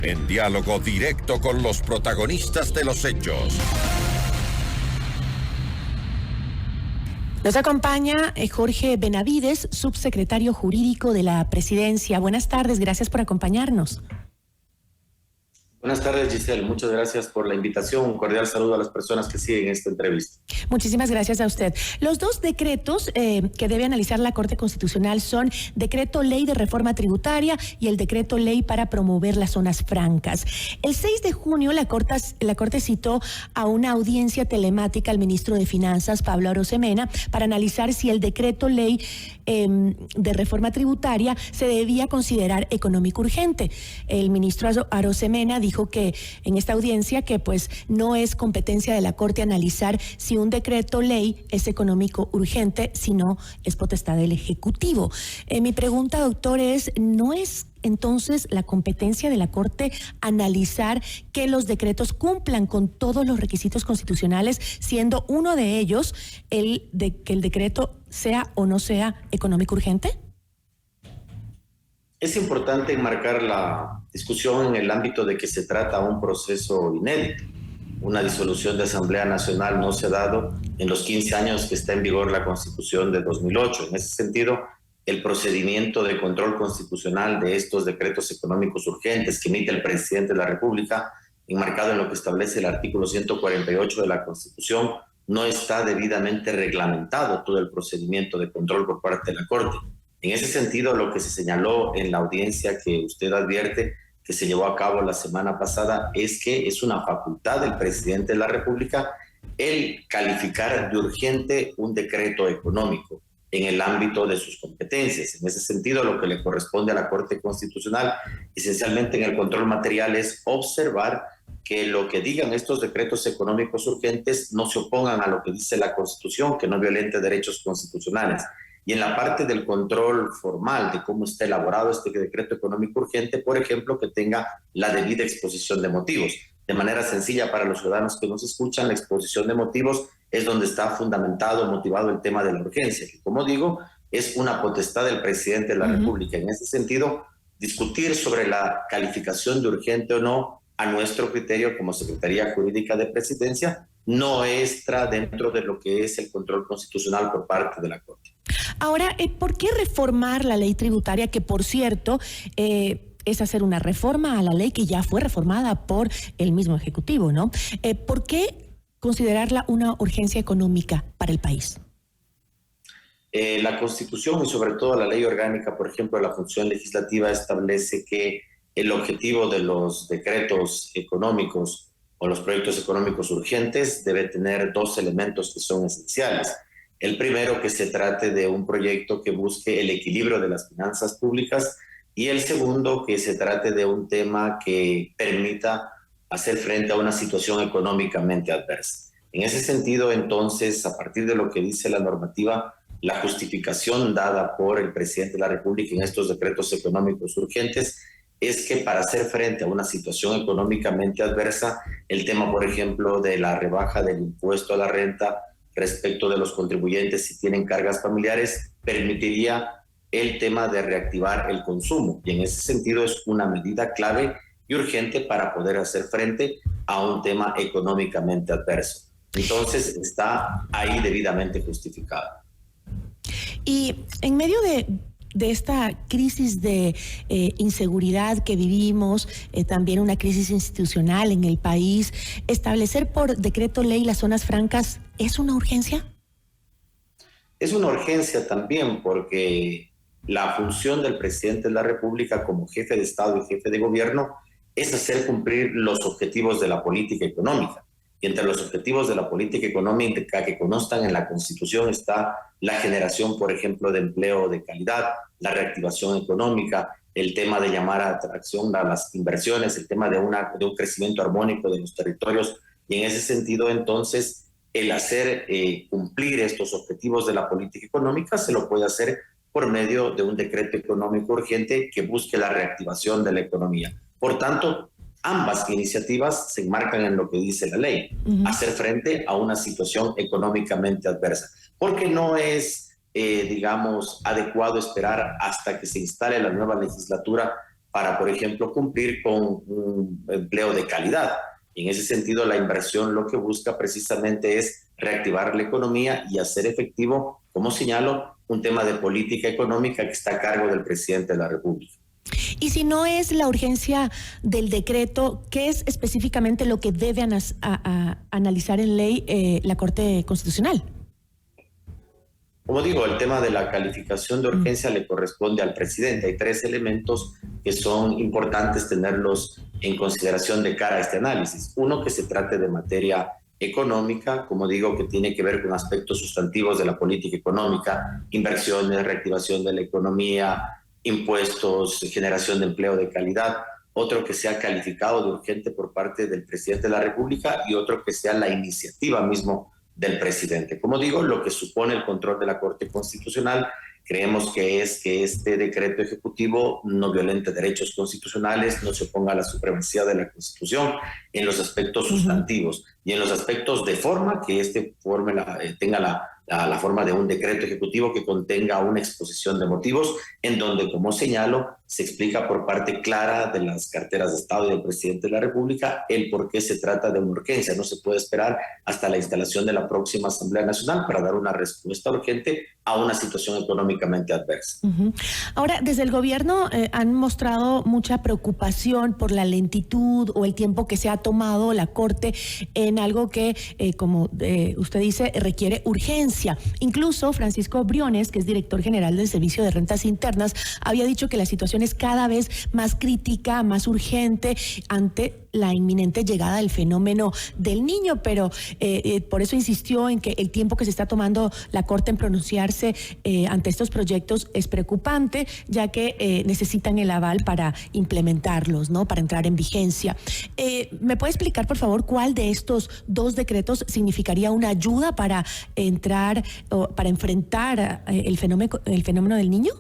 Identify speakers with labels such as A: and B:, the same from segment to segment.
A: En diálogo directo con los protagonistas de los hechos.
B: Nos acompaña Jorge Benavides, subsecretario jurídico de la Presidencia. Buenas tardes, gracias por acompañarnos.
C: Buenas tardes, Giselle. Muchas gracias por la invitación. Un cordial saludo a las personas que siguen esta entrevista.
B: Muchísimas gracias a usted. Los dos decretos que debe analizar la Corte Constitucional son Decreto Ley de Reforma Tributaria y el Decreto Ley para promover las zonas francas. El 6 de junio la Corte citó a una audiencia telemática al ministro de Finanzas, Pablo Arosemena, para analizar si el Decreto Ley de Reforma Tributaria se debía considerar económico urgente. El ministro Arosemena dijo que en esta audiencia que pues no es competencia de la Corte analizar si un decreto ley es económico urgente, sino es potestad del Ejecutivo. Mi pregunta, doctor, es, ¿no es entonces la competencia de la Corte analizar que los decretos cumplan con todos los requisitos constitucionales, siendo uno de ellos el de que el decreto sea o no sea económico urgente?
C: Es importante enmarcar la discusión en el ámbito de que se trata de un proceso inédito. Una disolución de Asamblea Nacional no se ha dado en los 15 años que está en vigor la Constitución de 2008. En ese sentido, el procedimiento de control constitucional de estos decretos económicos urgentes que emite el presidente de la República, enmarcado en lo que establece el artículo 148 de la Constitución, no está debidamente reglamentado todo el procedimiento de control por parte de la Corte. En ese sentido, lo que se señaló en la audiencia que usted advierte, que se llevó a cabo la semana pasada, es que es una facultad del presidente de la República el calificar de urgente un decreto económico en el ámbito de sus competencias. En ese sentido, lo que le corresponde a la Corte Constitucional, esencialmente en el control material, es observar que lo que digan estos decretos económicos urgentes no se opongan a lo que dice la Constitución, que no violente derechos constitucionales. Y en la parte del control formal de cómo está elaborado este decreto económico urgente, por ejemplo, que tenga la debida exposición de motivos. De manera sencilla, para los ciudadanos que nos escuchan, la exposición de motivos es donde está fundamentado, motivado el tema de la urgencia, que, como digo, es una potestad del presidente de la República. En ese sentido, discutir sobre la calificación de urgente o no, a nuestro criterio como Secretaría Jurídica de Presidencia, no entra dentro de lo que es el control constitucional por parte de la Corte.
B: Ahora, ¿por qué reformar la ley tributaria, que por cierto es hacer una reforma a la ley que ya fue reformada por el mismo Ejecutivo, ¿no? ¿Por qué considerarla una urgencia económica para el país?
C: La Constitución y sobre todo la ley orgánica, por ejemplo, la función legislativa, establece que el objetivo de los decretos económicos o los proyectos económicos urgentes debe tener dos elementos que son esenciales. El primero, que se trate de un proyecto que busque el equilibrio de las finanzas públicas, y el segundo, que se trate de un tema que permita hacer frente a una situación económicamente adversa. En ese sentido, entonces, a partir de lo que dice la normativa, la justificación dada por el presidente de la República en estos decretos económicos urgentes es que para hacer frente a una situación económicamente adversa, el tema, por ejemplo, de la rebaja del impuesto a la renta respecto de los contribuyentes si tienen cargas familiares, permitiría el tema de reactivar el consumo. Y en ese sentido es una medida clave y urgente para poder hacer frente a un tema económicamente adverso. Entonces está ahí debidamente justificado.
B: Y en medio de esta crisis de inseguridad que vivimos, también una crisis institucional en el país, ¿establecer por decreto ley las zonas francas es una urgencia?
C: Es una urgencia también porque la función del presidente de la República como jefe de Estado y jefe de gobierno es hacer cumplir los objetivos de la política económica. Y entre los objetivos de la política económica que constan en la Constitución está la generación, por ejemplo, de empleo de calidad, la reactivación económica, el tema de llamar a atracción a las inversiones, el tema de un crecimiento armónico de los territorios. Y en ese sentido, entonces, el hacer cumplir estos objetivos de la política económica se lo puede hacer por medio de un decreto económico urgente que busque la reactivación de la economía. Por tanto, ambas iniciativas se enmarcan en lo que dice la ley, hacer frente a una situación económicamente adversa, porque no es, adecuado esperar hasta que se instale la nueva legislatura para, por ejemplo, cumplir con un empleo de calidad. En ese sentido, la inversión lo que busca precisamente es reactivar la economía y hacer efectivo, como señalo, un tema de política económica que está a cargo del presidente de la República.
B: Y si no es la urgencia del decreto, ¿qué es específicamente lo que debe analizar en ley la Corte Constitucional?
C: Como digo, el tema de la calificación de urgencia le corresponde al presidente. Hay 3 elementos que son importantes tenerlos en consideración de cara a este análisis. Uno, que se trate de materia económica, como digo, que tiene que ver con aspectos sustantivos de la política económica, inversiones, reactivación de la economía, impuestos, generación de empleo de calidad. Otro, que sea calificado de urgente por parte del presidente de la República, y otro, que sea la iniciativa mismo del presidente. Como digo, lo que supone el control de la Corte Constitucional, creemos que es que este decreto ejecutivo no violente derechos constitucionales, no se oponga a la supremacía de la Constitución en los aspectos sustantivos y en los aspectos de forma, que tenga la forma de un decreto ejecutivo que contenga una exposición de motivos en donde, como señalo, se explica por parte clara de las carteras de Estado y del presidente de la República el por qué se trata de una urgencia. No se puede esperar hasta la instalación de la próxima Asamblea Nacional para dar una respuesta urgente a una situación económicamente adversa.
B: Ahora, desde el gobierno han mostrado mucha preocupación por la lentitud o el tiempo que se ha tomado la Corte en algo que, como usted dice, requiere urgencia. Incluso Francisco Briones, que es director general del Servicio de Rentas Internas, había dicho que la situación es cada vez más crítica, más urgente ante la inminente llegada del fenómeno del Niño, pero por eso insistió en que el tiempo que se está tomando la Corte en pronunciarse ante estos proyectos es preocupante, ya que necesitan el aval para implementarlos, ¿no? Para entrar en vigencia. ¿Me puede explicar, por favor, cuál de estos 2 decretos significaría una ayuda para entrar o para enfrentar el fenómeno del Niño?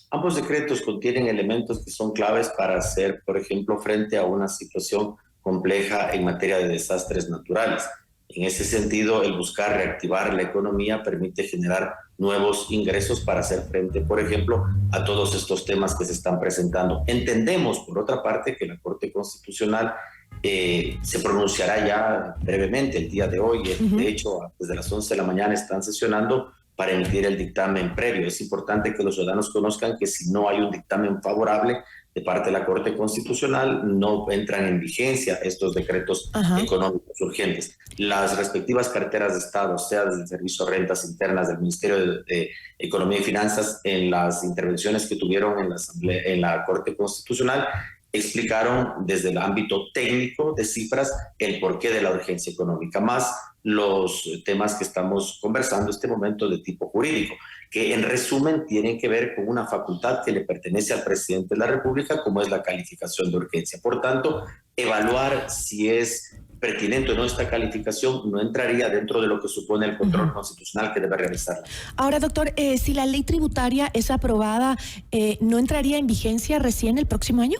C: Ambos decretos contienen elementos que son claves para hacer, por ejemplo, frente a una situación compleja en materia de desastres naturales. En ese sentido, el buscar reactivar la economía permite generar nuevos ingresos para hacer frente, por ejemplo, a todos estos temas que se están presentando. Entendemos, por otra parte, que la Corte Constitucional se pronunciará ya brevemente el día de hoy. De hecho, desde las 11 de la mañana están sesionando para emitir el dictamen previo. Es importante que los ciudadanos conozcan que si no hay un dictamen favorable de parte de la Corte Constitucional, no entran en vigencia estos decretos económicos urgentes. Las respectivas carteras de Estado, sea desde el Servicio de Rentas Internas del Ministerio de Economía y Finanzas, en las intervenciones que tuvieron en la Corte Constitucional, explicaron desde el ámbito técnico de cifras el porqué de la urgencia económica, más los temas que estamos conversando en este momento de tipo jurídico, que en resumen tienen que ver con una facultad que le pertenece al presidente de la República, como es la calificación de urgencia. Por tanto, evaluar si es pertinente o no esta calificación no entraría dentro de lo que supone el control constitucional que debe realizarla.
B: Ahora, doctor, si la ley tributaria es aprobada, ¿no entraría en vigencia recién el próximo año?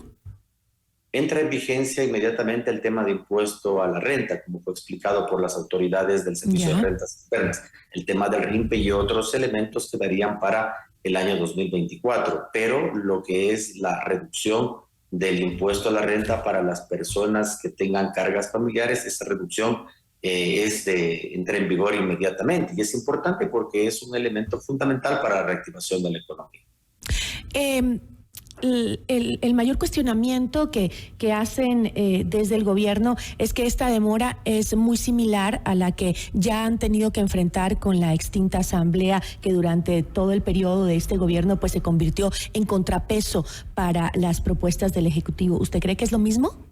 C: Entra en vigencia inmediatamente el tema de impuesto a la renta, como fue explicado por las autoridades del Servicio de Rentas Internas. El tema del RIMPE y otros elementos quedarían para el año 2024, pero lo que es la reducción del impuesto a la renta para las personas que tengan cargas familiares, esa reducción entra en vigor inmediatamente, y es importante porque es un elemento fundamental para la reactivación de la economía.
B: El mayor cuestionamiento que hacen desde el gobierno es que esta demora es muy similar a la que ya han tenido que enfrentar con la extinta asamblea, que durante todo el periodo de este gobierno pues se convirtió en contrapeso para las propuestas del Ejecutivo. ¿Usted cree que es lo mismo?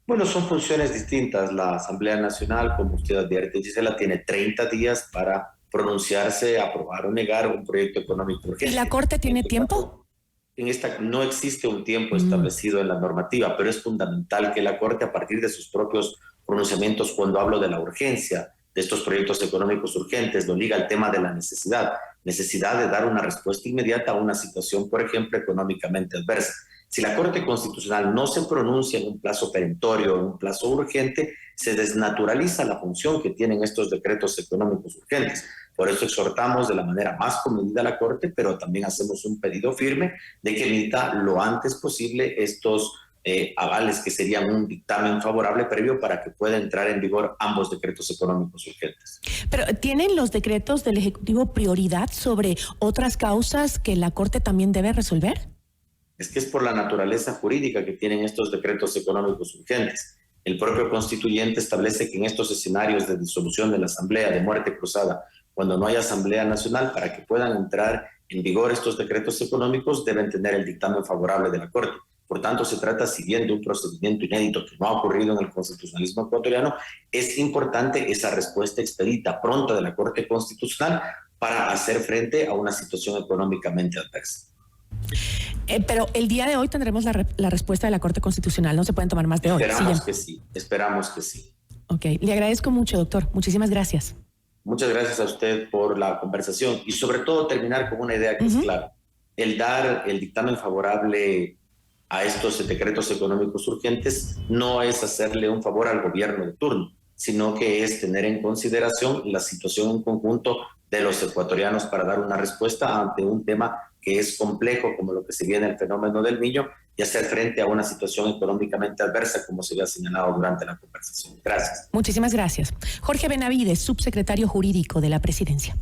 C: Bueno, son funciones distintas. La Asamblea Nacional, como usted advierte, Gisela, tiene 30 días para pronunciarse, aprobar o negar un proyecto económico urgente.
B: ¿Y la Corte tiene tiempo?
C: En esta no existe un tiempo establecido en la normativa, pero es fundamental que la Corte, a partir de sus propios pronunciamientos, cuando hablo de la urgencia de estos proyectos económicos urgentes, lo liga al tema de la necesidad de dar una respuesta inmediata a una situación, por ejemplo, económicamente adversa. Si la Corte Constitucional no se pronuncia en un plazo perentorio, en un plazo urgente, se desnaturaliza la función que tienen estos decretos económicos urgentes. Por eso exhortamos de la manera más comedida a la Corte, pero también hacemos un pedido firme de que emita lo antes posible estos avales, que serían un dictamen favorable previo para que pueda entrar en vigor ambos decretos económicos urgentes.
B: Pero ¿tienen los decretos del Ejecutivo prioridad sobre otras causas que la Corte también debe resolver?
C: Es que es por la naturaleza jurídica que tienen estos decretos económicos urgentes. El propio constituyente establece que en estos escenarios de disolución de la Asamblea, de muerte cruzada, cuando no hay Asamblea Nacional, para que puedan entrar en vigor estos decretos económicos, deben tener el dictamen favorable de la Corte. Por tanto, se trata, si bien de un procedimiento inédito que no ha ocurrido en el constitucionalismo ecuatoriano, es importante esa respuesta expedita, pronta de la Corte Constitucional para hacer frente a una situación económicamente adversa.
B: Pero el día de hoy tendremos la respuesta de la Corte Constitucional, no se pueden tomar más de hoy.
C: Esperamos que sí.
B: Ok, le agradezco mucho, doctor. Muchísimas gracias.
C: Muchas gracias a usted por la conversación y sobre todo terminar con una idea que es clara. El dar el dictamen favorable a estos decretos económicos urgentes no es hacerle un favor al gobierno de turno, sino que es tener en consideración la situación en conjunto de los ecuatorianos para dar una respuesta ante un tema que es complejo, como lo que se viene el fenómeno del Niño, y hacer frente a una situación económicamente adversa, como se había señalado durante la conversación. Gracias.
B: Muchísimas gracias. Jorge Benavides, subsecretario jurídico de la Presidencia.